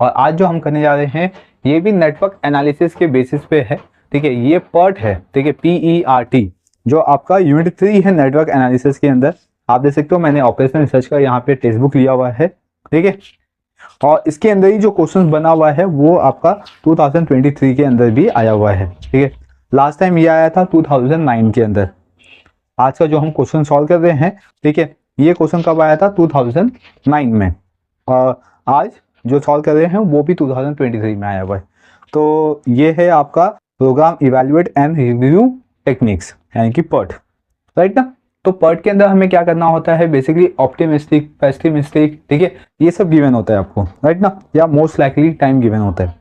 और आज जो हम करने जा रहे हैं ये भी नेटवर्क एनालिसिस के बेसिस पे है। ठीक है, ये PERT है। ठीक है, PERT जो आपका यूनिट 3 है नेटवर्क एनालिसिस के अंदर। आप देख सकते हो मैंने ऑपरेशनल रिसर्च का यहाँ पे टेक्स्ट बुक लिया हुआ है। ठीक है, और इसके अंदर ही जो क्वेश्चन बना हुआ है वो आपका 2023 के अंदर भी आया हुआ है। ठीक है, लास्ट टाइम ये आया था 2009 के अंदर। आज का जो हम क्वेश्चन सॉल्व कर रहे हैं, ठीक है, ये क्वेश्चन कब आया था 2009 में, और आज जो सॉल्व कर रहे हैं वो भी 2023 में आया हुआ है। तो ये है आपका programme evaluate and review techniques यानी कि PERT, राइट ना। तो PERT के अंदर हमें क्या करना होता है, बेसिकली ऑप्टिमिस्टिक, पेसिमिस्टिक, ठीक है, ये सब गिवन होता है आपको, राइट ना, या मोस्ट लाइकली टाइम गिवन होता है।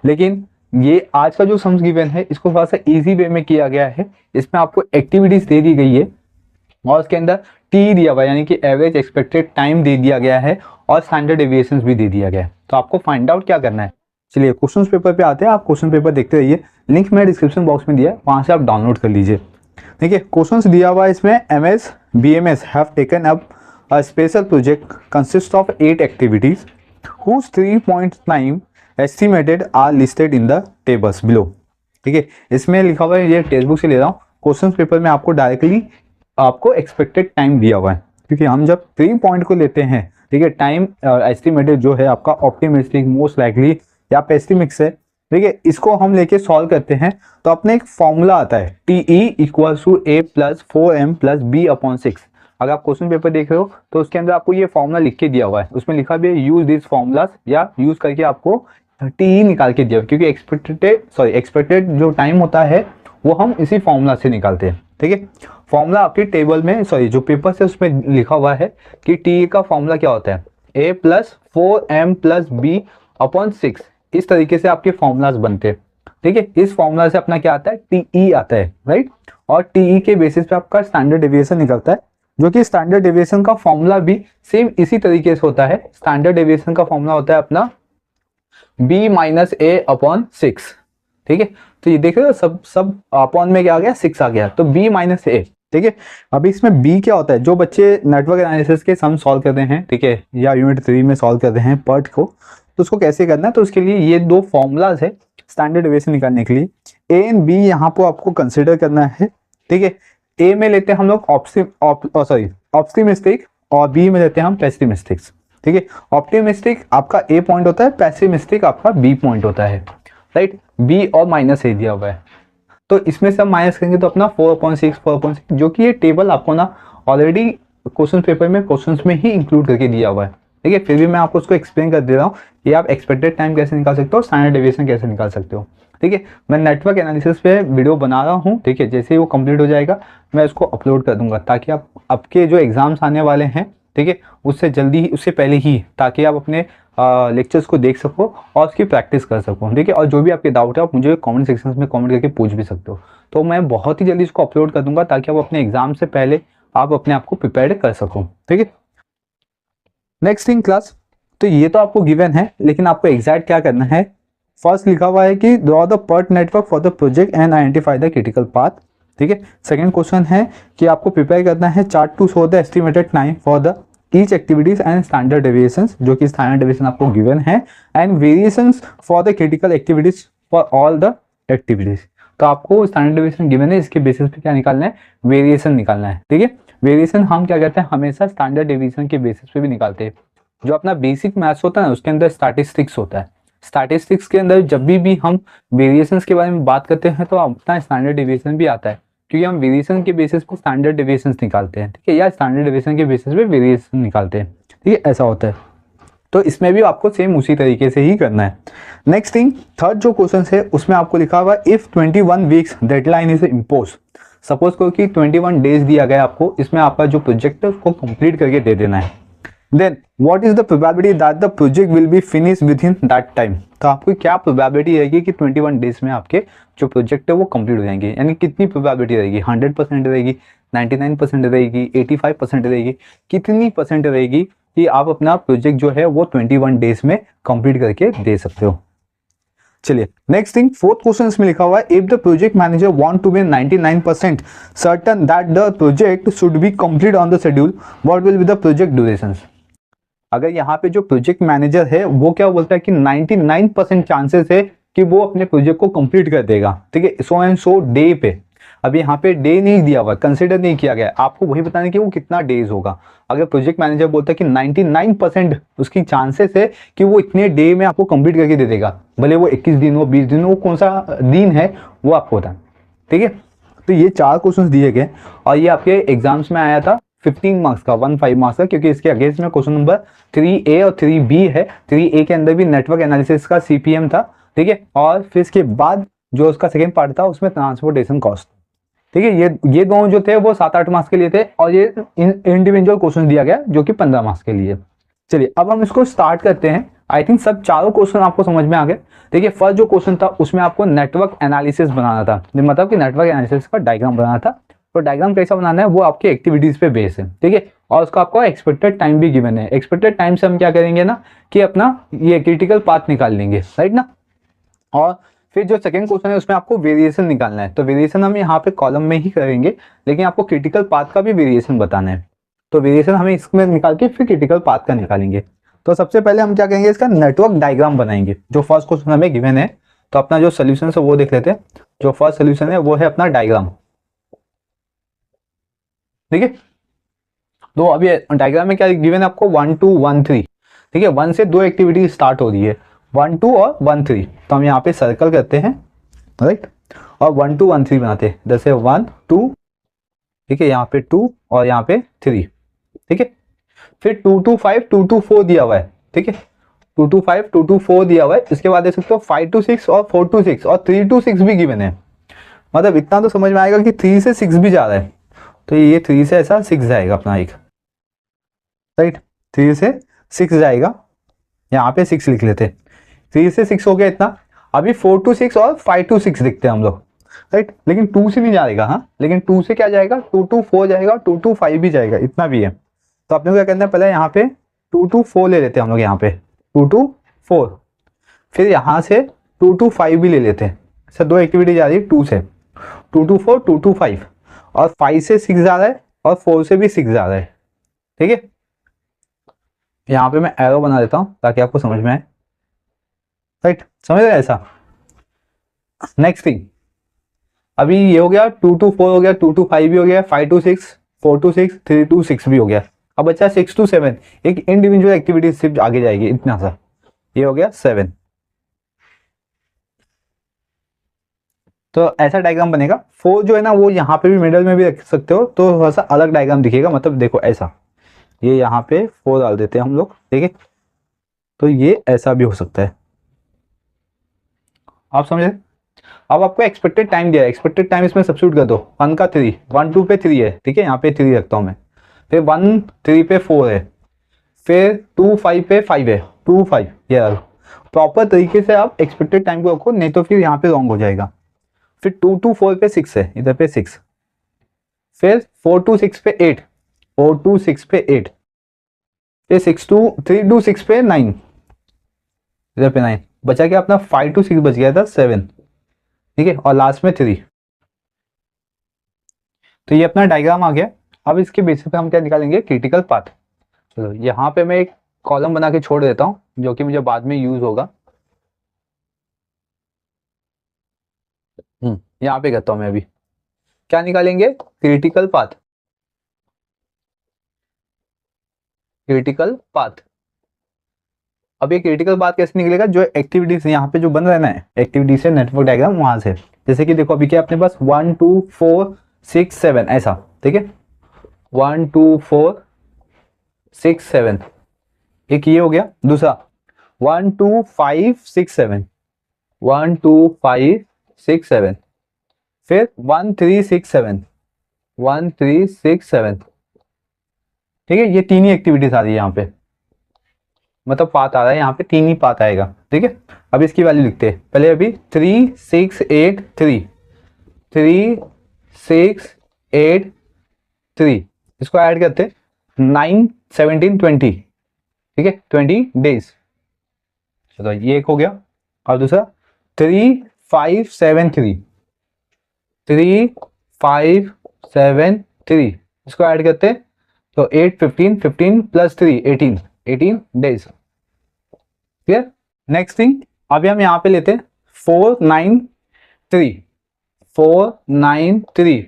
लेकिन ये आज का जो सम्स गिवन है इसको थोड़ा सा इजी वे में किया गया है। इसमें आपको एक्टिविटीज दे दी गई है और उसके अंदर टी दिया हुआ है यानी कि एवरेज एक्सपेक्टेड टाइम दे दिया गया है और स्टैंडर्ड डेविएशंस भी दे दिया गया है। तो आपको फाइंड आउट क्या करना है। चलिए क्वेश्चन पेपर पे आते हैं। आप क्वेश्चन पेपर देखते रहिए, लिंक मैं डिस्क्रिप्शन बॉक्स में दिया है, वहां से आप डाउनलोड कर लीजिए। ठीक है, क्वेश्चन दिया हुआ है इसमें, MS BMS have taken up a special project consist of 8 activities whose 3 point time estimated are listed in the tables below। ठीक है, इसमें लिखा हुआ है, ये टेक्स्ट बुक से ले रहा हूँ, क्वेश्चन पेपर में आपको डायरेक्टली आपको एक्सपेक्टेड टाइम दिया हुआ है, क्योंकि हम जब 3 पॉइंट को लेते हैं, ठीक है, टाइम एस्टिमेटेड जो है आपका ऑप्टिमिस्टिक, मोस्ट लाइकली या पेसिमिस्टिक है, ठीक है, इसको हम लेके सॉल्व करते हैं तो अपने एक फॉर्मूला आता है TE equals to A plus 4M plus B upon 6। अगर आप क्वेश्चन पेपर देख रहे हो तो उसके अंदर आपको ये फॉर्मूला लिख के दिया हुआ है, उसमें लिखा भी है यूज दिस फॉर्मूलास, या यूज करके आपको TE निकाल के दिया, क्योंकि एक्सपेक्टेड जो टाइम होता है वो हम इसी फॉर्मूला से निकालते हैं। ठीक है, फॉर्मूला आपके टेबल में, जो पेपर से उसमें लिखा हुआ है कि TE का फॉर्मूला क्या होता है, A plus 4M plus B upon 6। इस तरीके से आपके फॉर्मूलाज बनते हैं। ठीक है, इस फॉर्मूला से अपना क्या आता है, TE आता है, राइट। और TE के बेसिस पे आपका स्टैंडर्ड डेविएशन निकलता है, जो कि स्टैंडर्ड डेविएशन का फॉर्मूला भी सेम इसी तरीके से होता है। स्टैंडर्ड डेविएशन का फॉर्मूला होता है अपना B माइनस A अपॉन 6। ठीक है, तो ये देख रहे हो सब अपॉन में क्या आ गया, 6 आ गया, तो B माइनस A। ठीक है, अभी इसमें B क्या होता है, जो बच्चे नेटवर्क एनालिसिस के सम सॉल्व करते हैं, ठीक है, या यूनिट 3 में सॉल्व करते हैं PERT को, तो उसको कैसे करना है, तो उसके लिए ये 2 फॉर्मूलाज है स्टैंडर्ड डेविएशन निकालने के लिए। A एंड B यहाँ पर आपको कंसिडर करना है। ठीक है, A में लेते हैं हम लोग ऑप्टिमिस्टिक और B में लेते हैं हम पेसिमिस्टिक। ठीक है, ऑप्टिमिस्टिक आपका A पॉइंट होता है, पेसिमिस्टिक आपका B पॉइंट होता है, राइट। B और माइनस A दिया हुआ है, तो इसमें से हम माइनस करेंगे तो अपना 4/6, जो कि ये टेबल आपको ना ऑलरेडी क्वेश्चन पेपर में क्वेश्चंस में ही इंक्लूड करके दिया हुआ है। ठीक है, फिर भी मैं आपको उसको एक्सप्लेन कर दे रहा हूँ कि आप एक्सपेक्टेड टाइम कैसे निकाल सकते हो, स्टैंडर्ड डेविएशन कैसे निकाल सकते हो। ठीक है, मैं नेटवर्क एनालिसिस पे वीडियो बना रहा हूँ। ठीक है, जैसे ही वो कंप्लीट हो जाएगा मैं उसको अपलोड कर दूंगा, ताकि आप आपके जो एग्जाम्स आने वाले हैं, ठीक है, उससे पहले ही, ताकि आप अपने लेक्चर्स को देख सको और उसकी प्रैक्टिस कर सको। ठीक है, और जो भी आपके डाउट है आप मुझे कमेंट सेक्शन में कमेंट करके पूछ भी सकते हो। तो मैं बहुत ही जल्दी इसको अपलोड कर दूंगा, ताकि आप अपने एग्जाम से पहले आप अपने आप को प्रिपेयर कर सको। ठीक है, नेक्स्ट इन क्लास, तो ये तो आपको गिवन है, लेकिन आपको एग्जैक्ट क्या करना है। फर्स्ट लिखा हुआ है कि draw the PERT network for the project and identify the critical path. ठीक है, सेकंड क्वेश्चन है कि आपको प्रिपेयर करना है chart to show the estimated time for the each activities and standard deviations, जो कि स्टैंडर्ड डेविएशन आपको गिवन है, and variations for the critical activities for all the activities. तो आपको स्टैंडर्ड डेविएशन गिवन है, इसके बेसिस पे क्या निकालना है, वेरिएशन निकालना है। ठीक है, वेरिएशन हम क्या कहते हैं, हमेशा स्टैंडर्ड डेविएशन के बेसिस पे भी निकालते हैं। जो अपना बेसिक मैथ्स होता है ना, उसके अंदर स्टैटिस्टिक्स होता है। स्टैटिस्टिक्स के अंदर जब भी हम वेरिएशंस के बारे में बात करते हैं तो अपना स्टैंडर्ड डेविएशन भी आता है, क्योंकि हम वेरिएशन के बेसिस पे स्टैंडर्ड डेविएशंस निकालते हैं। ठीक है, या स्टैंडर्ड डेविएशन के बेसिस पे वेरिएशन निकालते हैं। ठीक है, ऐसा होता है। तो इसमें भी आपको सेम उसी तरीके से ही करना है। नेक्स्ट थिंग, थर्ड जो क्वेश्चन है उसमें आपको लिखा हुआ if 21 weeks deadline is impose. Suppose करो कि 21 डेज दिया गया आपको, इसमें आपका जो प्रोजेक्ट है उसको कंप्लीट करके दे देना है। Then what is the probability that the project will be finished within that time? तो आपको क्या प्रोबेबिलिटी रहेगी कि 21 डेज में आपके जो प्रोजेक्ट है वो कंप्लीट हो जाएंगे, यानी कितनी प्रोबेबिलिटी रहेगी, 100% रहेगी, 99% रहेगी, 85% रहेगी, कितनी परसेंट रहेगी कि आप अपना प्रोजेक्ट जो है वो 21 डेज में कंप्लीट करके दे सकते हो। चलिए नेक्स्ट थिंग, फोर्थ क्वेश्चन में लिखा हुआ है if the project manager want to be 99% certain that the project should be complete on the schedule, what will be the project durations. अगर यहाँ पे जो प्रोजेक्ट मैनेजर है वो क्या बोलता है कि 99% चांसेस है कि वो अपने प्रोजेक्ट को कंप्लीट कर देगा, ठीक है, सो एंड सो डे पे। अभी यहाँ पे डे नहीं दिया हुआ, कंसिडर नहीं किया गया, आपको वही बताना कि वो कितना डेज होगा। अगर प्रोजेक्ट मैनेजर बोलता है कि 99% उसकी चांसेस है कि वो इतने डे में आपको कंप्लीट करके दे देगा, भले वो 21 दिन हो, 20 दिन हो, कौन सा दिन है वो आपको बताना, ठीक है। तो ये 4 क्वेश्चन दिए गए और ये आपके एग्जाम्स में आया था 15 मार्क्स का, 15 मार्क्स का, क्योंकि इसके अगेंस्ट में क्वेश्चन नंबर 3A और 3B है। 3A के अंदर भी नेटवर्क एनालिसिस का CPM था, ठीक है, और फिर इसके बाद जो उसका सेकेंड पार्ट था उसमें ट्रांसपोर्टेशन कॉस्ट, ठीक है। ये दोनों जो थे वो 7-8 मार्क्स के लिए थे और ये इंडिविजुअल क्वेश्चन दिया गया जो कि 15 मार्क्स के लिए। चलिए अब हम इसको स्टार्ट करते हैं। आई थिंक सब चारों क्वेश्चन आपको समझ में आ गए। देखिए फर्स्ट जो क्वेश्चन था उसमें आपको नेटवर्क एनालिसिस बनाना था, मतलब कि नेटवर्क एनालिसिस का डायग्राम बनाना था। तो डायग्राम कैसा बनाना है वो आपकी एक्टिविटीज पे बेस है, ठीक है, और उसका आपको एक्सपेक्टेड टाइम भी गिवन है। एक्सपेक्टेड टाइम से हम क्या करेंगे ना कि अपना ये क्रिटिकल पाथ निकाल लेंगे, राइट ना। और फिर जो सेकंड क्वेश्चन है उसमें आपको वेरिएशन निकालना है, तो वेरिएशन हम यहाँ पे कॉलम में ही करेंगे, लेकिन आपको क्रिटिकल पाथ का भी वेरिएशन बताना है। तो वेरिएशन हमें इसमें निकाल के फिर क्रिटिकल पाथ का निकालेंगे। तो सबसे पहले हम क्या करेंगे, इसका नेटवर्क डायग्राम बनाएंगे। जो फर्स्ट क्वेश्चन हमें गिवन है, तो अपना जो सोल्यूशन है वो देख लेते हैं। जो फर्स्ट सोल्यूशन है वो है अपना डायग्राम, ठीक है। तो अभी डायग्राम में क्या गिवन है आपको, 1 2 1 3, ठीक है। 1 से 2 एक्टिविटी स्टार्ट हो रही है, 1 2 और 1 3। तो हम यहाँ पे सर्कल करते हैं, राइट, और 1 2 1 3 बनाते हैं। जैसे 1 2, ठीक है, यहाँ पे 2 और यहाँ पे 3, ठीक है। फिर 2 2 5 2 2 4 दिया हुआ है, ठीक है, 2 2 5 2 2 4 दिया हुआ है। इसके बाद देख सकते हो 5 2 6 और 4 2 6 और 3 2 6 भी गिवन है। मतलब इतना तो समझ में आएगा कि 3 से 6 भी जा रहा है, तो ये 3 से ऐसा 6 जाएगा अपना एक, राइट, 3 से 6 जाएगा। यहाँ पे 6 लिख लेते, 3 से 6 हो गया इतना। अभी 4 2 6 और 5 2 6 दिखते हैं हम लोग, राइट, लेकिन 2 से नहीं जाएगा, हाँ, लेकिन 2 से क्या जाएगा, 2 2 4 जाएगा, 2 2 5 भी जाएगा, इतना भी है। तो अपने को क्या करना है, पहले यहाँ पे 2 2 4 ले लेते हैं हम लोग, यहाँ पे 2 2 4, फिर यहाँ से 2 2 5 भी ले लेते हैं। अच्छा, 2 एक्टिविटी जा रही है 2 से, 2 2 4 2 2 5, और 5 से 6 जा रहा है और 4 से भी 6 जा रहा है, ठीक है। यहाँ पे मैं एरो बना देता हूँ ताकि आपको समझ में आए, राइट, समझ रहे ऐसा। नेक्स्ट थिंग, अभी ये हो गया 2 2 4 हो गया, 2 2 5 भी हो गया, 5 2 6 4 2 6 3 2 6 भी हो गया। अब बच्चा 6 2 7, एक इंडिविजुअल एक्टिविटी सिर्फ आगे जाएगी, इतना सा, ये हो गया 7। तो ऐसा डायग्राम बनेगा। 4 जो है ना वो यहाँ पे भी मिडल में भी रख सकते हो, तो थोड़ा सा अलग डायग्राम दिखेगा। मतलब देखो ऐसा, ये यहाँ पे 4 डाल देते हैं हम लोग, ठीक है, तो ये ऐसा भी हो सकता है, आप समझे। अब आपको एक्सपेक्टेड टाइम दिया है, एक्सपेक्टेड टाइम इसमें सब्स्टिट्यूट कर दो। 1 का 3, 1 2 पे 3 है, ठीक है, यहाँ पे 3 रखता हूँ मैं, फिर 1 3 पे 4 है, फिर 2 5 पे 5 है, 2 5, ये प्रॉपर तरीके से आप एक्सपेक्टेड टाइम को रखो, नहीं तो फिर यहाँ पे रॉन्ग हो जाएगा। फिर 2 2 4 पे 6 है, इधर पे 6, फिर 4 2 6 पे 8, 4 2 6 पे 8, फिर 6 2 3 2 6 पे 9, इधर पे 9 बचा क्या अपना, 5 2 6 बच गया था 7, ठीक है, और लास्ट में 3। तो ये अपना डायग्राम आ गया। अब इसके बेसिस पे हम क्या निकालेंगे, क्रिटिकल पाथ। चलो यहाँ पे मैं एक कॉलम बना के छोड़ देता हूँ जो कि मुझे बाद में यूज होगा। यहाँ पे करता हूँ मैं। अभी क्या निकालेंगे, क्रिटिकल पाथ, क्रिटिकल पाथ। अब ये क्रिटिकल पाथ कैसे निकलेगा, जो एक्टिविटीज यहाँ पे जो बन रहा है ना, एक्टिविटी से नेटवर्क डायग्राम वहां से। जैसे कि देखो अभी क्या अपने पास 1 2 4 6 7 ऐसा, ठीक है, 1 2 4 6 7, एक ये हो गया। दूसरा 1 2 5 6 7, 1 2 5 6 7, फिर 1 3 6 7, 1 3 6 7, ठीक है। ये तीन ही एक्टिविटीज आ रही है यहाँ पे, मतलब पाथ आ रहा है यहाँ पे, 3 ही पाथ आएगा, ठीक है। अब इसकी वैल्यू लिखते हैं पहले। अभी 3 6 8 3, 3 6 8 3, इसको ऐड करते 9 17 20, ठीक है, 20 डेज। चलो ये एक हो गया। और दूसरा 3 5 7 3, 3 5 7 3, इसको ऐड करते तो 8 15 15 plus 3 18, 18 days. Clear. Next thing अभी हम यहाँ पे लेते हैं 493, 493,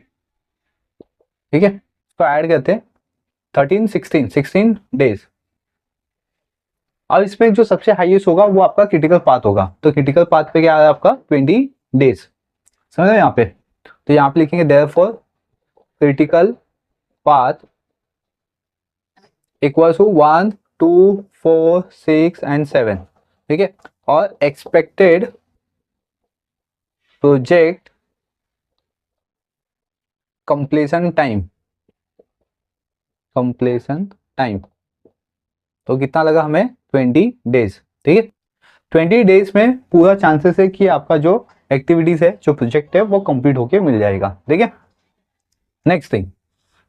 ठीक है, इसको ऐड करते हैं 13 16 16 डेज। अब इसमें जो सबसे हाईएस्ट होगा वो आपका क्रिटिकल पाथ होगा, तो क्रिटिकल पाथ पे क्या है आपका 20 डेज। समझ रहे यहाँ पे, तो यहाँ पे लिखेंगे therefore critical path equal to 1 2 4 6 and 7, ठीक है, और expected project completion time, completion time तो कितना लगा हमें 20 डेज, ठीक है। 20 डेज में पूरा चांसेस है कि आपका जो एक्टिविटीज है, जो प्रोजेक्ट है वो कंप्लीट होके मिल जाएगा, ठीक है। नेक्स्ट थिंग,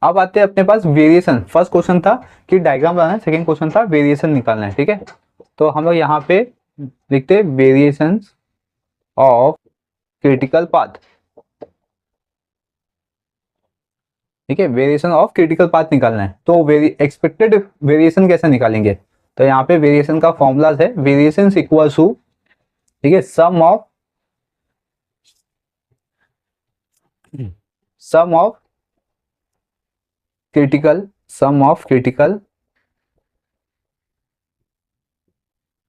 अब आते हैं अपने पास वेरिएशन। फर्स्ट क्वेश्चन था कि डायग्राम बनाना है, सेकंड क्वेश्चन था वेरिएशन निकालना है, ठीक है। तो हम लोग यहाँ पे लिखते हैं वेरिएशन ऑफ क्रिटिकल पाथ, ठीक है, वेरिएशन ऑफ क्रिटिकल पाथ निकालना है। तो एक्सपेक्टेड वेरिएशन कैसे निकालेंगे, तो यहाँ पे वेरिएशन का फॉर्मूला है वेरिएशन इक्वल टू, ठीक है, sum of critical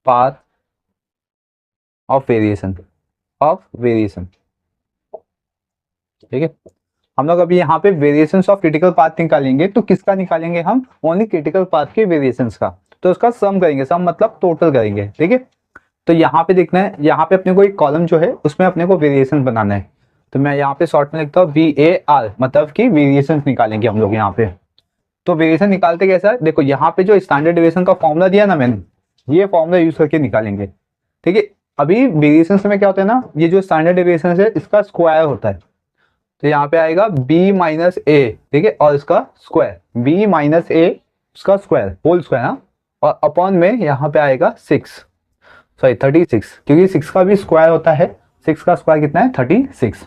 path of variation, ठीक है। हम लोग अभी यहाँ पे वेरिएशंस ऑफ क्रिटिकल पाथ निकालेंगे, तो किसका निकालेंगे हम, ओनली क्रिटिकल पाथ के वेरिएशंस का, तो उसका सम करेंगे, सम मतलब टोटल करेंगे, ठीक है। तो यहाँ पे देखना है, यहाँ पे अपने को एक कॉलम जो है उसमें अपने को वेरिएशन बनाना है, तो मैं यहाँ पे शॉर्ट में लिखता हूँ VAR, मतलब कि वेरिएशन निकालेंगे हम लोग यहाँ पे। तो वेरिएशन निकालते कैसा है, देखो यहाँ पे जो स्टैंडर्ड डेविएशन का फॉर्मूला दिया ना मैंने, ये फॉर्मूला यूज करके निकालेंगे, ठीक है। अभी वेरिएशन में क्या होता है ना, ये जो स्टैंडर्ड डेविएशन है इसका स्क्वायर होता है, तो यहाँ पे आएगा B माइनस ए, ठीक है, और इसका स्क्वायर B माइनस ए, उसका स्क्वायर होल स्क्वायर, हाँ, और अपॉन में यहाँ पे आएगा 36, क्योंकि 6 का भी स्क्वायर होता है, 6 का स्क्वायर कितना है 36,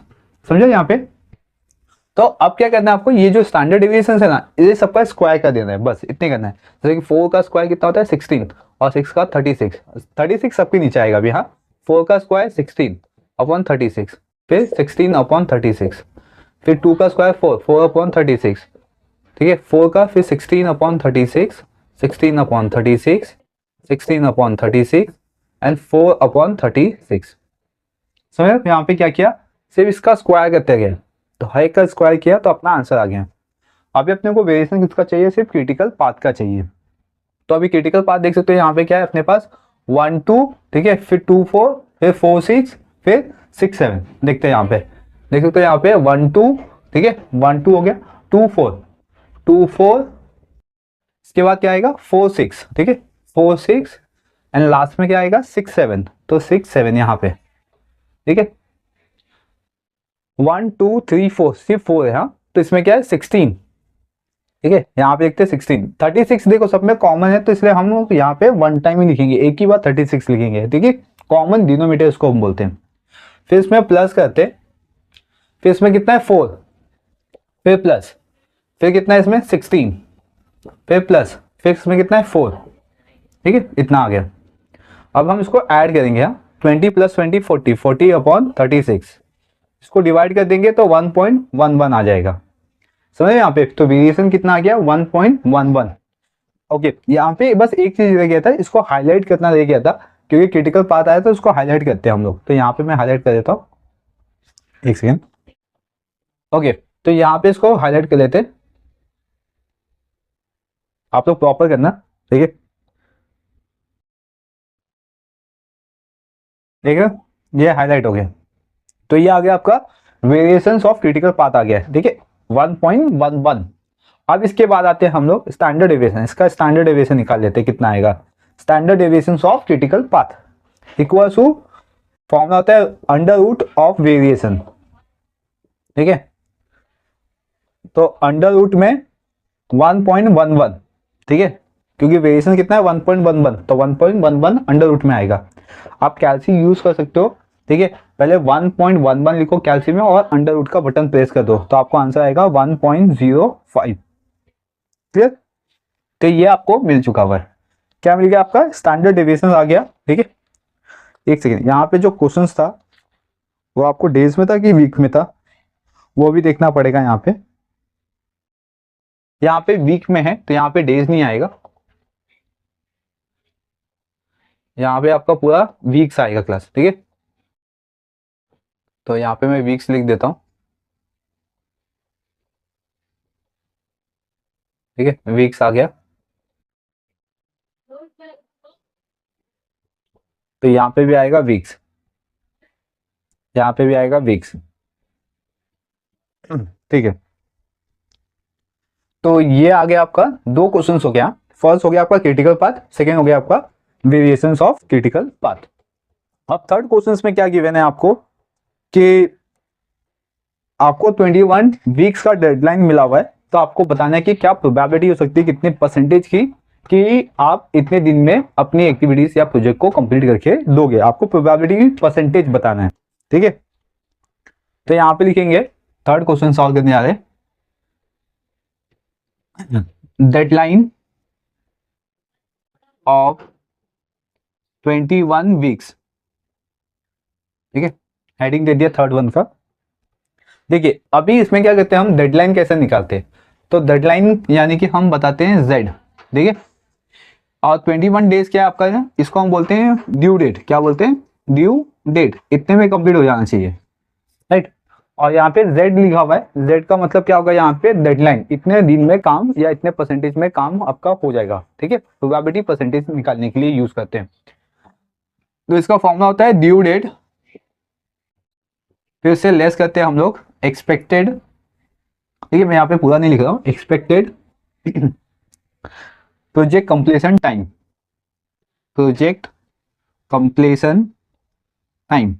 समझो यहाँ पे। तो अब क्या करना है आपको, ये जो स्टैंडर्ड डेविएशन है ना, ये सबका स्क्वायर कर देना है, बस इतने करना है। जैसे कि 4 का स्क्वायर कितना होता है 16 और 6 का 36 सबके नीचे आएगा अभी, हाँ। 4 का स्क्वायर 16 अपॉन 36, फिर 16 अपॉन 36, फिर 2 का स्क्वायर 4 अपॉन 36, ठीक है, 4 का फिर 16 upon 36, 16 upon 36, 16 upon 36 and 4 upon 36। समझ, यहाँ पे क्या किया, सिर्फ इसका स्क्वायर करते गए, तो हर एक का स्क्वायर किया तो अपना आंसर आ गया। अभी अपने को वेरिएशन किसका चाहिए, सिर्फ क्रिटिकल पाथ का चाहिए। तो अभी क्रिटिकल पाथ देख सकते हो यहाँ पे क्या है अपने पास 1 2, ठीक है, फिर 2 4, फिर 4 6, फिर 6 7। देखते हैं यहाँ पे, देख सकते हो यहाँ पे 1 2, ठीक है, 1 2 हो गया, 2 4, इसके बाद क्या आएगा 4 6, ठीक है, 4 6 एंड लास्ट में क्या आएगा 6 7, तो 6 7 यहाँ पे, ठीक है। 1 2 3 4, सिर्फ 4 है, हाँ, तो इसमें क्या है 16, ठीक है, यहाँ पे देखते हैं 16 36, देखो सब में कॉमन है, तो इसलिए हम लोग यहाँ पे वन टाइम ही लिखेंगे, एक ही बार 36 लिखेंगे, ठीक है, कॉमन डिनोमिनेटर इसको हम बोलते हैं। फिर इसमें प्लस करते, फिर इसमें कितना है 4, फिर प्लस, फिर कितना है इसमें 16, फिर प्लस, फिर इसमें कितना है 4, ठीक है, इतना आ गया। अब हम इसको ऐड करेंगे, 20 + 20 40, 40 अपॉन 36, इसको डिवाइड कर देंगे तो 1.11 आ जाएगा। समझे यहाँ पे, तो वेरिएशन कितना आ गया 1.11। ओके, यहाँ पे बस एक चीज रह गया था, इसको हाईलाइट करना रह गया था, क्योंकि क्रिटिकल पाथ आया तो इसको हाईलाइट करते हैं हम लोग, तो यहाँ पे मैं हाईलाइट कर देता हूँ, एक सेकेंड। ओके, तो यहाँ पे इसको हाईलाइट कर लेते, आप लोग प्रॉपर करना, ठीक है, ठीक है, ये हाईलाइट हो गया। तो ये आ गया आपका वेरिएशंस ऑफ क्रिटिकल पाथ आ गया है, ठीक है, 1.11। अब इसके बाद आते हैं हम लोग स्टैंडर्ड डेविएशन, इसका स्टैंडर्ड डेविएशन निकाल लेते हैं, कितना आएगा standard deviation of critical path equal to, formula होता है अंडर रूट ऑफ वेरिएशन, ठीक है, तो अंडर रूट में 1.11, ठीक है, क्योंकि वेरिएशन कितना है 1.11, तो 1.11 अंडर रूट में आएगा। आप कैल्सी यूज कर सकते हो, ठीक है, पहले 1.11 लिखो कैल्सी में और अंडर रूट का बटन प्रेस कर दो, तो आपको आंसर आएगा 1.05। क्लियर, तो ये आपको मिल चुका हुआ है। क्या मिल गया आपका, स्टैंडर्ड डेविएशन आ गया। ठीक है, एक सेकेंड, यहाँ पे जो क्वेश्चन था वो आपको डेज में था कि वीक में था, वो भी देखना पड़ेगा। यहाँ पे वीक में है तो यहाँ पे डेज नहीं आएगा, यहाँ पे आपका पूरा वीक्स आएगा क्लास। ठीक है, तो यहाँ पे मैं वीक्स लिख देता हूँ। ठीक है, वीक्स आ गया, तो यहाँ पे भी आएगा वीक्स, यहाँ पे भी आएगा वीक्स। ठीक है, तो ये आ गया आपका, दो क्वेश्चन हो गया। फर्स्ट हो गया आपका क्रिटिकल पाथ, सेकेंड हो गया आपका वेरिएशंस ऑफ क्रिटिकल पाथ। अब थर्ड क्वेश्चन में क्या गिवन है आपको कि आपको 21 वीक्स का डेडलाइन मिला हुआ है, तो आपको बताना है कि क्या प्रोबेबिलिटी हो सकती है कितने परसेंटेज की कि आप इतने दिन में अपनी एक्टिविटीज या प्रोजेक्ट को कंप्लीट करके दोगे। आपको प्रोबेबिलिटी की परसेंटेज बताना है। ठीक है, तो यहाँ पे लिखेंगे, थर्ड क्वेश्चन सॉल्व करने आ रहे हैं। Deadline of 21 weeks. ठीक है, हेडिंग दे दिया थर्ड वन का। देखिए अभी इसमें क्या करते हैं हम, डेडलाइन कैसे निकालते हैं, तो डेडलाइन यानी कि हम बताते हैं z। ठीक है, और 21 डेज क्या है आपका है? इसको हम बोलते हैं ड्यू डेट। क्या बोलते हैं? Due date. इतने में कंप्लीट हो जाना चाहिए, राइट। और यहाँ पे z लिखा हुआ है, z का मतलब क्या होगा यहाँ पे, डेडलाइन, इतने दिन में काम या इतने परसेंटेज में काम आपका हो जाएगा। ठीक है, प्रोबेबिलिटी परसेंटेज निकालने के लिए यूज करते हैं। तो इसका फॉर्मूला होता है ड्यू डेट, फिर से लेस करते हैं हम लोग एक्सपेक्टेड। ठीक है, मैं यहाँ पे पूरा नहीं लिख रहा हूँ, expected project completion time, project completion time,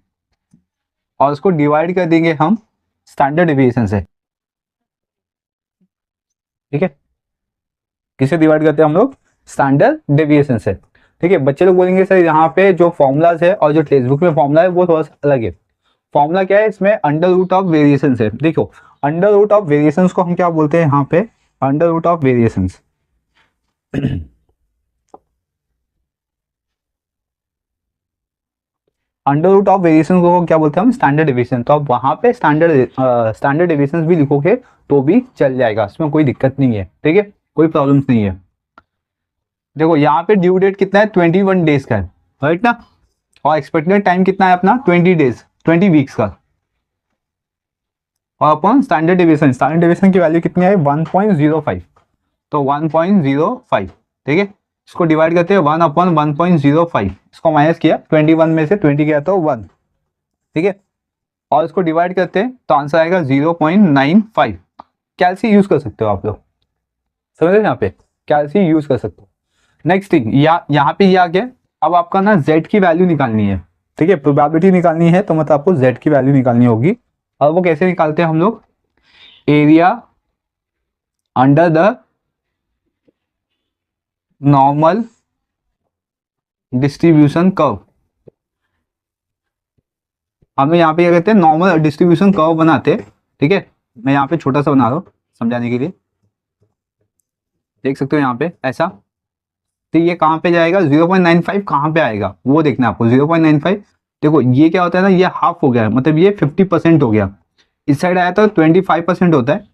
और उसको डिवाइड कर देंगे हम स्टैंडर्ड डेविएशन से। ठीक है, किसे डिवाइड करते हैं हम लोग? स्टैंडर्ड डेविएशन से। ठीक है, बच्चे लोग बोलेंगे सर यहाँ पे जो फॉर्मूलाज है और जो टेक्स्ट बुक में फॉर्मूला है वो थोड़ा सा अलग है। फॉर्मूला क्या है इसमें? अंडर रूट ऑफ वेरिएशन है। देखो अंडर रूट ऑफ वेरिएशन को हम क्या बोलते हैं यहाँ पे? Under root of variation. Under root of variation को क्या बोलते हैं हम? Standard deviation. तो अब वहां पे स्टैंडर्ड डेविएशन भी लिखोगे तो भी चल जाएगा, इसमें कोई दिक्कत नहीं है। ठीक है, कोई प्रॉब्लम नहीं है। देखो यहाँ पे ड्यू डेट कितना है? 21 डेज का है, राइट ना। और एक्सपेक्टेड टाइम कितना है अपना? 20 डेज, 20 वीक्स का। और अपन स्टैंडर्ड डेविएशन की वैल्यू कितनी है? 1.05। तो 1.05। ठीक है, इसको डिवाइड करते हैं 1 अपॉन 1.05। इसको माइनस किया, 21 में से 20 गया तो 1। ठीक है, और इसको डिवाइड करते हैं तो आंसर आएगा 0.95। कैलसी यूज कर सकते हो आप लोग, समझ रहे? यहाँ पे कैलसी यूज कर सकते हो। नेक्स्ट थिंग, यहाँ पे ये आ गया। अब आपका ना z की वैल्यू निकालनी है। ठीक है, प्रोबेबिलिटी निकालनी है तो मतलब आपको z की वैल्यू निकालनी होगी। और वो कैसे निकालते हैं हम लोग? Area under the normal distribution curve. हमें यहाँ पे क्या कहते हैं? नॉर्मल डिस्ट्रीब्यूशन कर्व बनाते हैं। ठीक है, मैं यहाँ पे छोटा सा बना रहा हूँ समझाने के लिए, देख सकते हो यहाँ पे ऐसा। तो ये कहाँ पे जाएगा? 0.95 कहाँ पे आएगा वो देखना है आपको। 0.95 देखो ये क्या होता है ना, ये हाफ हो गया है, मतलब ये 50% हो गया। इस साइड आया तो 25% होता है,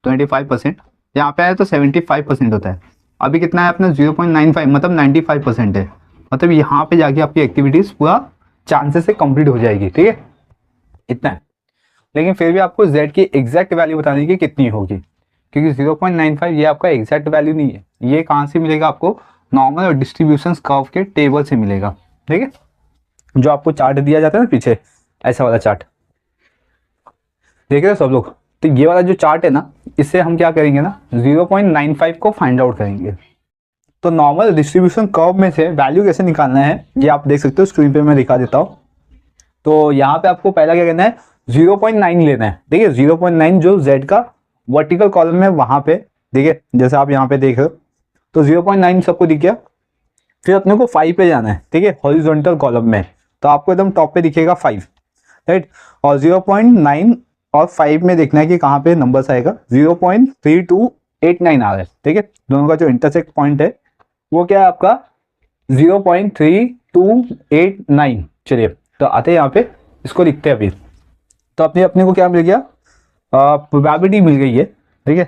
25%। यहाँ पे आया तो 75% होता है। अभी कितना है अपना? 0.95, मतलब 95% है। मतलब यहाँ पे जाके आपकी एक्टिविटीज पूरा चांसेस से कंप्लीट हो जाएगी। ठीक है, इतना है। लेकिन फिर भी आपको z की एग्जैक्ट वैल्यू बताने की कितनी होगी, क्योंकि 0.95 ये आपका एग्जैक्ट वैल्यू नहीं है। ये कहाँ से मिलेगा आपको? नॉर्मल और डिस्ट्रीब्यूशन कर्व के टेबल से मिलेगा। ठीक है, जो आपको चार्ट दिया जाता है ना पीछे, ऐसा वाला चार्ट देख रहे हो सब लोग? तो ये वाला जो चार्ट है ना, इससे हम क्या करेंगे ना, 0.95 को फाइंड आउट करेंगे। तो नॉर्मल डिस्ट्रीब्यूशन कर्व में से वैल्यू कैसे निकालना है ये आप देख सकते हो, स्क्रीन पे मैं दिखा देता हूँ। तो यहाँ पे आपको पहला क्या करना है? 0.9 लेना है। ठीक है, 0.9 जो z का वर्टिकल कॉलम है वहां पे, ठीक है, जैसे आप यहाँ पे देख रहे हो। तो 0.9 सबको दिख गया। फिर अपने को 5 पे जाना है। ठीक है, हॉरिजॉन्टल कॉलम में, तो आपको एकदम टॉप पे दिखेगा 5, राइट। और 0.9 और 5 में देखना है कि कहाँ पे नंबर्स आएगा। 0.3289 आ रहा है। ठीक है, दोनों का जो इंटरसेक्ट पॉइंट है वो क्या है आपका 0.3289। चलिए तो आते हैं यहाँ पे, इसको लिखते हैं अभी। तो अपने को क्या मिल गया, प्रोबेबिलिटी मिल गई है, ठीक है।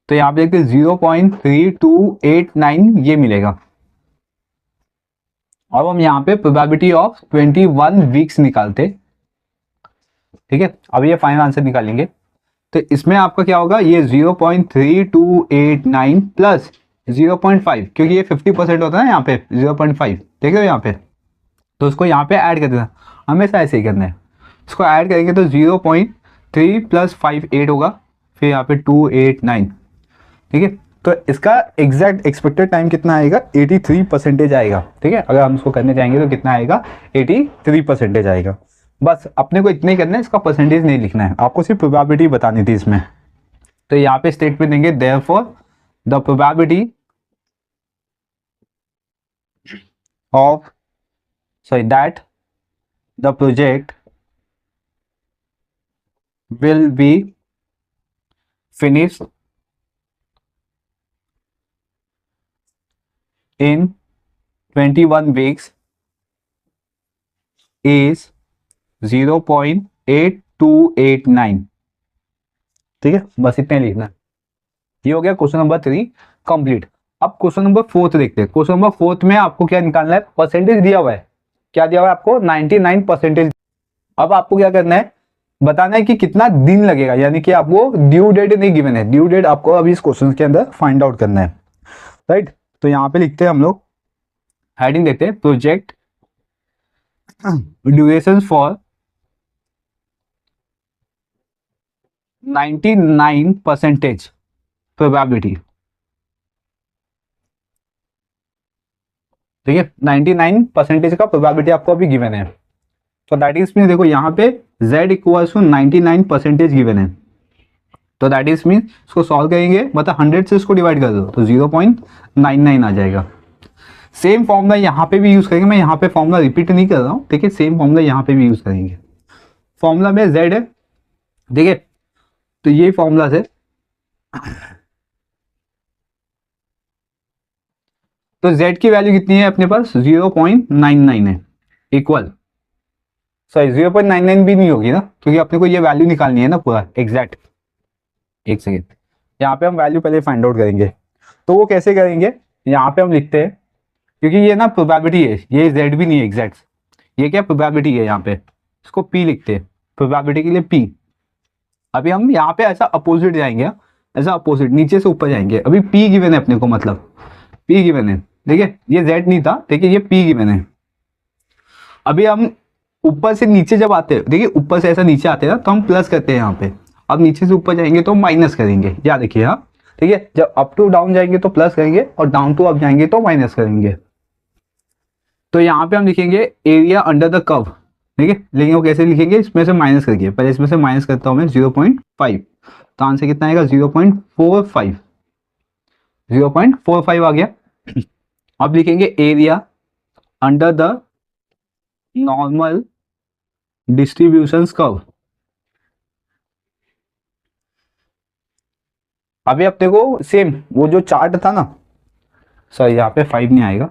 तो यहाँ पे देखते 0.3289 ये मिलेगा। अब हम यहाँ पे प्रोबेबिलिटी ऑफ 21 वीक्स निकालते, ठीक है। अब ये फाइनल आंसर निकालेंगे। तो इसमें आपका क्या होगा, ये 0.3289 प्लस 0.5, क्योंकि ये 50% होता है ना यहाँ पे 0.5, देख रहे हो यहाँ पे। तो उसको यहाँ पे ऐड कर देना, हमेशा ऐसे ही करना है। इसको ऐड करेंगे तो 0.3 प्लस 58 होगा, फिर यहाँ पे 289, ठीक है। तो इसका एग्जैक्ट एक्सपेक्टेड टाइम कितना आएगा, 83% आएगा, ठीक है। अगर हम इसको करने जाएंगे तो कितना आएगा, 83% आएगा। बस अपने को इतना ही करना है, इसका परसेंटेज नहीं लिखना है, आपको सिर्फ प्रोबेबिलिटी बतानी थी इसमें। तो यहाँ पे स्टेटमेंट देंगे therefore the probability of that the project will be finished in 21 weeks is 0.8289, ठीक है। बस इतना लिखना है। ये हो गया क्वेश्चन नंबर 3 कंप्लीट। अब क्वेश्चन नंबर 4 देखते हैं। क्वेश्चन नंबर 4 में आपको क्या निकालना है, परसेंटेज दिया हुआ है, क्या दिया हुआ है आपको, 99%। अब आपको क्या करना है, बताना है कि कितना दिन लगेगा, यानी कि आपको ड्यू डेट नहीं गिवन है, ड्यू डेट आपको अभी इस क्वेश्चन के अंदर फाइंड आउट करना है, राइट। तो यहां पे लिखते हैं हम लोग, हेडिंग देखते हैं, प्रोजेक्ट ड्यूरेशन फॉर 99% प्रोबेबिलिटी, ठीक है। 99% का प्रोबेबिलिटी आपको अभी गिवन है। तो दैट इज मीन देखो यहाँ पे z इक्वल्स टू 99% गिवन है। तो दैट इज मीन इसको सॉल्व करेंगे, मतलब 100 से इसको डिवाइड कर दो तो 0.99 आ जाएगा। सेम फॉर्मूला यहाँ पे भी यूज करेंगे, मैं यहाँ पे फॉर्मूला रिपीट नहीं कर रहा हूँ, ठीक है। सेम फॉर्मूला यहाँ पे भी यूज करेंगे। फॉर्मूला में z है, ठीक है। तो ये फॉर्मूला से तो z की वैल्यू कितनी है अपने पास, 0.99 है, इक्वल, सॉरी 0.99 भी नहीं होगी ना, क्योंकि अपने को ये वैल्यू निकालनी है ना पूरा एग्जैक्ट। एक सेकेंड, यहाँ पे हम वैल्यू पहले फाइंड आउट करेंगे। तो वो कैसे करेंगे, यहाँ पे हम लिखते हैं, क्योंकि ये ना प्रोबेबिलिटी है, ये z भी नहीं है एग्जैक्ट, ये क्या प्रोबेबिलिटी है, यहाँ पे इसको p लिखते हैं, प्रोबेबिलिटी के लिए p। अभी हम यहाँ पे ऐसा अपोजिट जाएंगे, ऐसा अपोजिट नीचे से ऊपर जाएंगे। अभी p गिवन है अपने को, मतलब p गिवन है, देखिए ये z नहीं था, देखिए ये p गिवन है। अभी हम ऊपर से नीचे जब आते हैं, देखिए ऊपर से ऐसा नीचे आते हैं ना, तो हम प्लस करते हैं यहाँ पे। अब नीचे से ऊपर जाएंगे तो माइनस करेंगे, या देखिए हाँ, ठीक है। जब अप टू डाउन जाएंगे तो प्लस करेंगे, और डाउन टू अप जाएंगे तो माइनस करेंगे। तो यहाँ पे हम लिखेंगे एरिया अंडर द कर्व, ठीक है। लेकिन वो कैसे लिखेंगे, इसमें से माइनस करके, पहले इसमें से माइनस करता हूँ मैं 0.5, तो आंसर कितना आएगा 0.45, 0.45 आ गया। अब लिखेंगे area under the normal distribution curve. अभी अपने को सेम वो जो चार्ट था ना, सॉरी यहाँ पे 5 नहीं आएगा,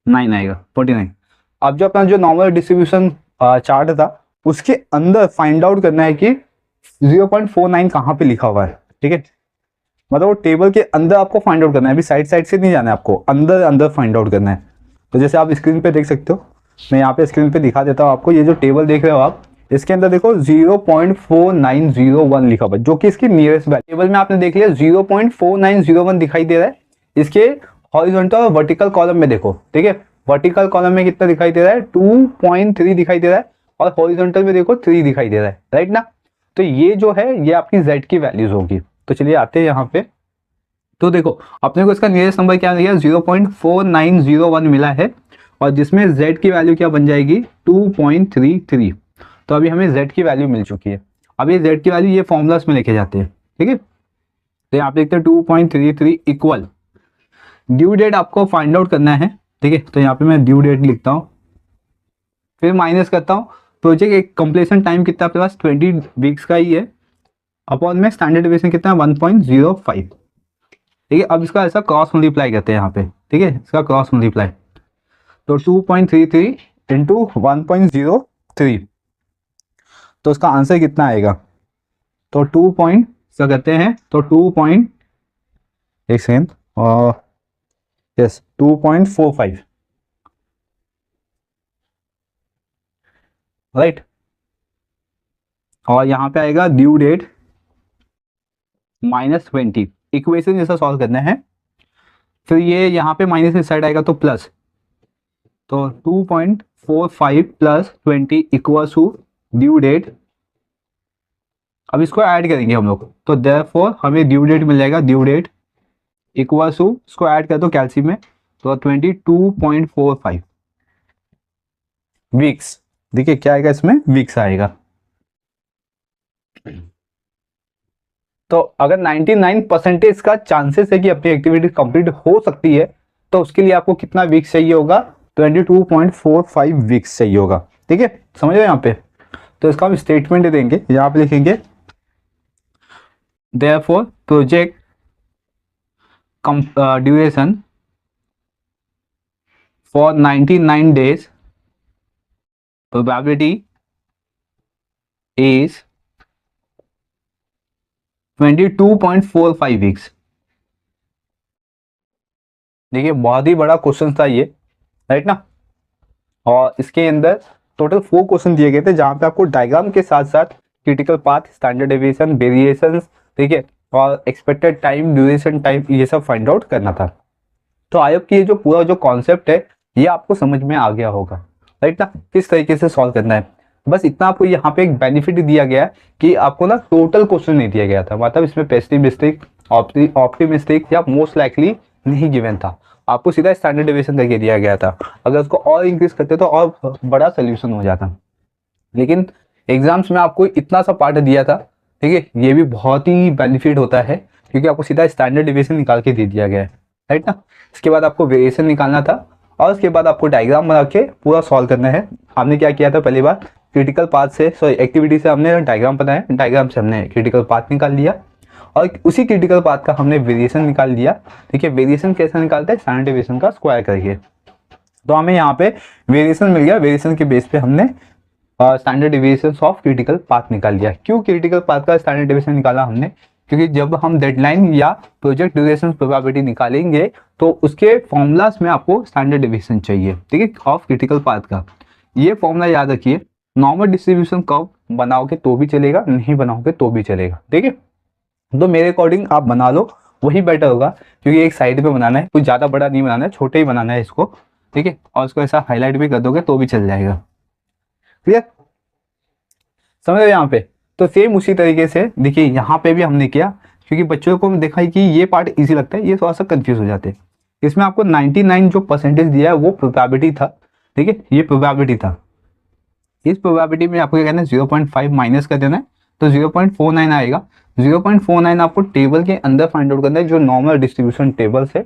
9 आएगा, 49। अब जो अपना जो नॉर्मल डिस्ट्रीब्यूशन चार्ट था, उसके अंदर फाइंड आउट करना है कि 0.49 कहाँ पे लिखा हुआ है, ठीक है। मतलब वो टेबल के अंदर आपको फाइंड आउट करना है, अभी साइड साइड से नहीं जाना है, आपको अंदर अंदर फाइंड आउट करना है। तो जैसे आप स्क्रीन पे देख सकते हो, मैं यहाँ पे स्क्रीन पे दिखा देता हूँ आपको, ये जो टेबल देख रहे हो आप, इसके अंदर देखो 0.4901 लिखा हुआ है, जो कि इसकी नियरेस्ट वैल्यू। टेबल में आपने देख लिया 0.4901 दिखाई दे रहा है, इसके हॉरिजॉन्टल और वर्टिकल कॉलम में देखो, ठीक है। वर्टिकल कॉलम में कितना दिखाई दे रहा है, 2.3 दिखाई दे रहा है, और हॉरिजॉन्टल में देखो 3 दिखाई दे रहा है, राइट ना। तो ये जो है ये आपकी z की वैल्यूज होगी। तो चलिए आते हैं यहाँ पे। तो देखो अपने को इसका नियरेस्ट नंबर क्या मिला, 0.4901 मिला है, और जिसमें z की वैल्यू क्या बन जाएगी 2.33। तो अभी हमें z की वैल्यू मिल चुकी है। अब ये z की वैल्यू ये फॉर्मूलास में लेके जाते हैं, ठीक है। तो यहाँ पे देखते हैं 2.33 इक्वल ड्यू डेट आपको फाइंड आउट करना है, ठीक है। तो यहाँ पे मैं ड्यू डेट लिखता हूँ, फिर माइनस करता हूँ प्रोजेक्ट एक कंप्लीशन टाइम कितना आपके पास 20 वीक्स का ही है, अपॉन में स्टैंडर्ड डेविएशन कितना है 1.05, ठीक है। अब इसका ऐसा क्रॉस मल्टीप्लाई करते हैं यहाँ पे, ठीक है, इसका क्रॉस मल्टीप्लाई, तो 2.33 इंटू 1.03, तो इसका आंसर कितना आएगा, तो 2 पॉइंट क्या कहते हैं, तो 2 पॉइंट, एक सेकेंड, और यस 2.45, राइट। और यहाँ पे आएगा ड्यू डेट -20, इक्वेशन जैसा सॉल्व करना है। फिर ये यहाँ पे माइनस इस साइड आएगा तो प्लस, तो 2.45 plus 20 equal to due date. अब इसको ऐड करेंगे हम लोग, तो देयरफॉर हमें ड्यू डेट मिल जाएगा, ड्यू डेट इक्वल टू, इसको ऐड कर दो कैलसी में, तो 22.45 वीक्स। देखिए क्या आएगा इसमें, वीक्स आएगा। तो अगर 99% का चांसेस है कि अपनी एक्टिविटी कंप्लीट हो सकती है, तो उसके लिए आपको कितना वीक्स चाहिए होगा, 22.45 वीक्स चाहिए होगा, ठीक है, समझ रहे यहाँ पे। तो इसका हम स्टेटमेंट देंगे, यहाँ पे लिखेंगे therefore project duration for 99 days probability is 22.45 weeks. देखिए बहुत ही बड़ा क्वेश्चन था ये, राइट ना। और इसके अंदर टोटल 4 क्वेश्चन दिए गए थे, जहां पे आपको डायग्राम के साथ साथ critical path, standard deviation, variations, ठीक है, और एक्सपेक्टेड टाइम, ड्यूरेशन टाइम, ये सब फाइंड आउट करना था। तो आयोग की ये जो पूरा जो कॉन्सेप्ट है ये आपको समझ में आ गया होगा, राइट ना, किस तरीके से सॉल्व करना है। बस इतना आपको यहाँ पे एक बेनिफिट दिया गया है कि आपको ना टोटल क्वेश्चन नहीं दिया गया था, मतलब इसमें पेसिमिस्टिक, ऑप्टिमिस्टिक या मोस्ट लाइकली नहीं गिवन था, आपको सीधा स्टैंडर्ड डेविएशन करके दिया गया था। अगर उसको और इंक्रीज करते तो और बड़ा सोल्यूशन हो जाता, लेकिन एग्जाम्स में आपको इतना सा पार्ट दिया था, ठीक है। ये भी बहुत ही बेनिफिट होता है क्योंकि आपको सीधा स्टैंडर्ड डेविएशन निकाल के दे दिया गया है, राइट ना। इसके बाद आपको वेरिएशन निकालना था और उसके बाद आपको डायग्राम बना के पूरा सॉल्व करना है। हमने क्या किया था, पहली बार क्रिटिकल पाथ से, सॉरी एक्टिविटी से हमने डायग्राम बनाया, डायग्राम से हमने क्रिटिकल पाथ निकाल लिया और उसी क्रिटिकल पाथ का हमने वेरिएशन निकाल लिया, ठीक है। वेरिएशन कैसे निकालते हैं, स्टैंडर्ड डेविएशन का स्क्वायर करके। तो हमें यहाँ पे वेरिएशन मिल गया, वेरिएशन के बेस पे हमने standard deviation of critical path निकाल लिया। क्यों क्रिटिकल पाथ का स्टैंडर्ड डेविएशन निकाला हमने, क्योंकि जब हम डेडलाइन या प्रोजेक्ट ड्यूरेशन प्रोबेबिलिटी निकालेंगे तो उसके फॉर्मूलाज में आपको स्टैंडर्ड डेविएशन चाहिए, ठीक है, ऑफ क्रिटिकल पाथ का। ये फॉर्मूला याद रखिए, नॉर्मल डिस्ट्रीब्यूशन कर्व बनाओगे तो भी चलेगा, नहीं बनाओगे तो भी चलेगा, ठीक है। तो मेरे अकॉर्डिंग आप बना लो, वही बेटर होगा, क्योंकि एक साइड पे बनाना है, कुछ ज़्यादा बड़ा नहीं बनाना है, छोटे ही बनाना है इसको, ठीक है। और उसको ऐसा हाईलाइट भी कर दोगे तो भी चल जाएगा, क्लियर, समझ रहे यहाँ पे। तो सेम उसी तरीके से देखिए यहाँ पे भी हमने किया, क्योंकि बच्चों को देखा है कि ये पार्ट इजी लगता है, ये थोड़ा सा कंफ्यूज हो जाते हैं। इसमें आपको 99 जो परसेंटेज दिया है वो प्रोबेबिलिटी था, ठीक है, ये प्रोबेबिलिटी था। इस प्रोबेबिलिटी में आपको क्या करना है, 0.5 माइनस कर देना है, तो 0.49 आएगा। 0.49 आपको टेबल के अंदर फाइंड आउट करना है, जो नॉर्मल डिस्ट्रीब्यूशन टेबल से,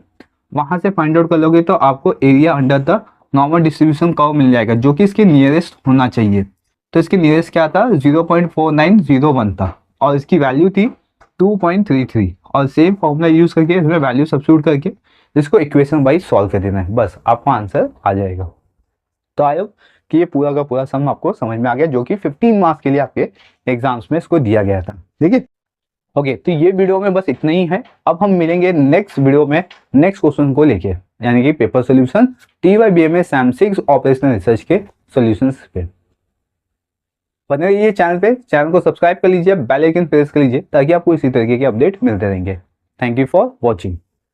वहां से फाइंड आउट कर लोगे तो आपको area under the normal distribution curve मिल जाएगा, जो कि इसके नियरेस्ट होना चाहिए। तो इसकी नियरेस्ट क्या था, 0.4901 था और इसकी वैल्यू थी 2.33, और सेम फॉर्मूला यूज करके इसमें वैल्यू सब्स्टिट्यूट करके इसको इक्वेशन वाइज सॉल्व कर देना है, बस आपको आंसर आ जाएगा। तो आई होप कि ये पूरा का पूरा सम आपको समझ में आ गया, जो कि 15 मार्क्स के लिए आपके एग्जाम्स में इसको दिया गया था, ठीक है। ओके, तो ये वीडियो में बस इतना ही है। अब हम मिलेंगे नेक्स्ट वीडियो में नेक्स्ट क्वेश्चन को लेके, यानी कि paper solution TYBMS SAM 6 operational research के सॉल्यूशंस पे। बने रहिए चैनल पे, चैनल को सब्सक्राइब कर लीजिए, बेल आइकन प्रेस कर लीजिए, ताकि आपको इसी तरीके के अपडेट मिलते रहेंगे। Thank you for watching.